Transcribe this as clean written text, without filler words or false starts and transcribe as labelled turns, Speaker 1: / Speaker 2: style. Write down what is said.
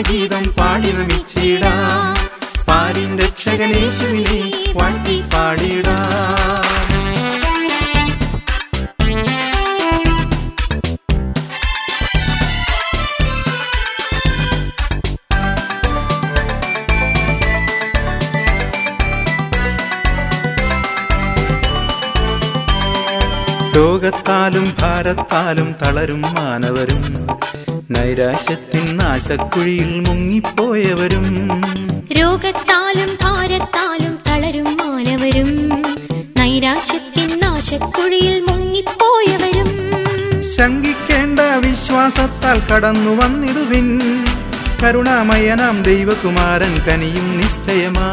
Speaker 1: ഗീതം പാടി നമിച്ചിടാം. പാരിൻ രക്ഷകനേശുവിനെ വാഴ്ത്തി പാടിടാം. രോഗത്താലും ഭാരത്താലും തളരും മാനവരും, നൈരാശ്യത്തിൻ നാശക്കുഴിയിൽ മുങ്ങിപ്പോയവരും.
Speaker 2: രോഗത്താലും ഭാരത്താലും തളരും മാനവരും, നൈരാശ്യത്തിൻ നാശക്കുഴിയിൽ മുങ്ങിപ്പോയവരും.
Speaker 1: ശങ്കിക്കേണ്ട വിശ്വാസത്താൽ കടന്നു വന്നിടുവിൻ, കരുണാമയനാം ദൈവകുമാരൻ കനിയും നിശ്ചയമാ.